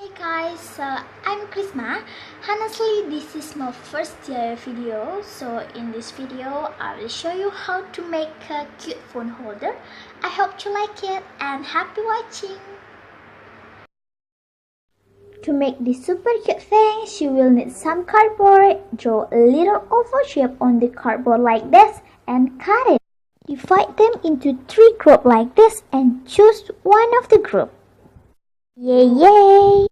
Hey guys, I'm Krisma. Honestly, this is my first video, so in this video I will show you how to make a cute phone holder. I hope you like it and happy watching. To make this super cute things, you will need some cardboard. Draw a little oval shape on the cardboard like this and cut it. Divide them into 3 groups like this and choose one of the group. Yay!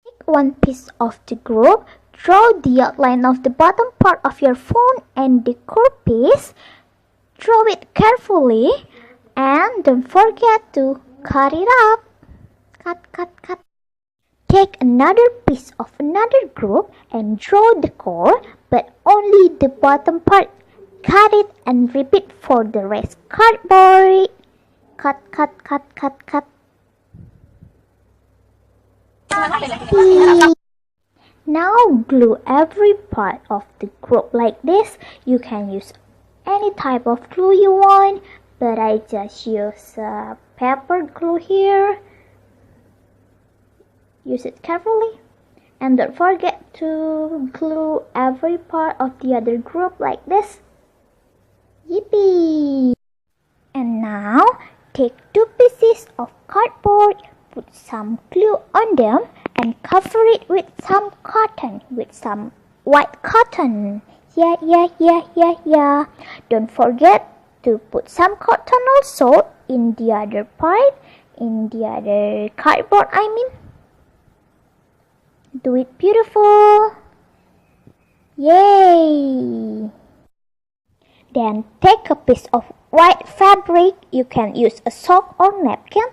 Take one piece of the group, draw the outline of the bottom part of your phone and the curved piece. Draw it carefully and don't forget to cut it up. Cut. Take another piece of another group and draw the core, but only the bottom part. Cut it and repeat for the rest. Cardboard. Cut. Now glue every part of the group like this. You can use any type of glue you want, but I just use paper glue here. Use it carefully and don't forget to glue every part of the other group like this. Yippee! And now take 2 pieces of cardboard, put some glue on them and cover it with some cotton, with some white cotton. Yeah. Don't forget to put some cotton also in the other part, in the other cardboard Do it beautiful. Yay! Then take a piece of white fabric. You can use a sock or napkin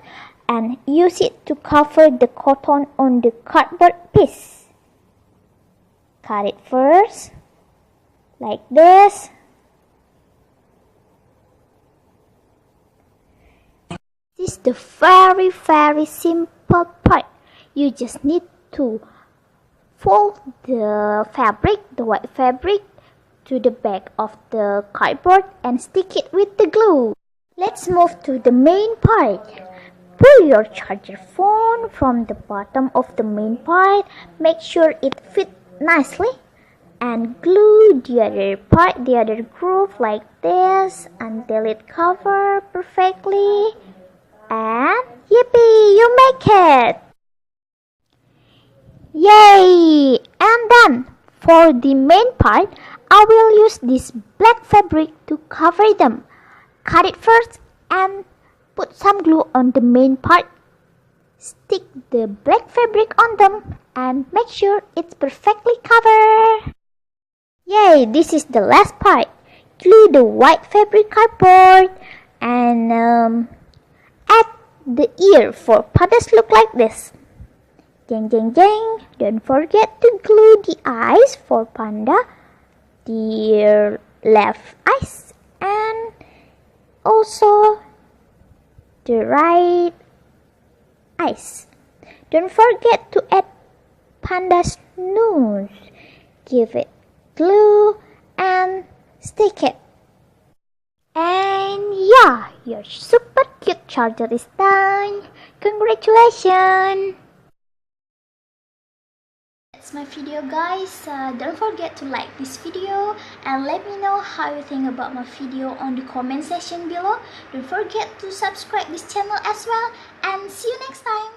and use it to cover the cotton on the cardboard piece. Cut it first, like this. This is the very simple part. You just need to fold the fabric, the white fabric, to the back of the cardboard and stick it with the glue. Let's move to the main part. Pull your charger phone from the bottom of the main part. Make sure it fits nicely and glue the other part, the other groove like this until it covers perfectly. And yippee! You make it! Yay! And done! For the main part, I will use this black fabric to cover them. Cut it first and put some glue on the main part. Stick the black fabric on them and make sure it's perfectly covered. Yay! This is the last part. Glue the white fabric cardboard and add the ear for pandas look like this. Jeng. Don't forget to glue the eyes for panda, the left eyes, and also the right eyes. Don't forget to add panda's nose. Give it glue and stick it. And yeah, your super cute charger is done. Congratulations! That's my video guys. Don't forget to like this video and let me know how you think about my video on the comment section below. Don't forget to subscribe this channel as well and see you next time.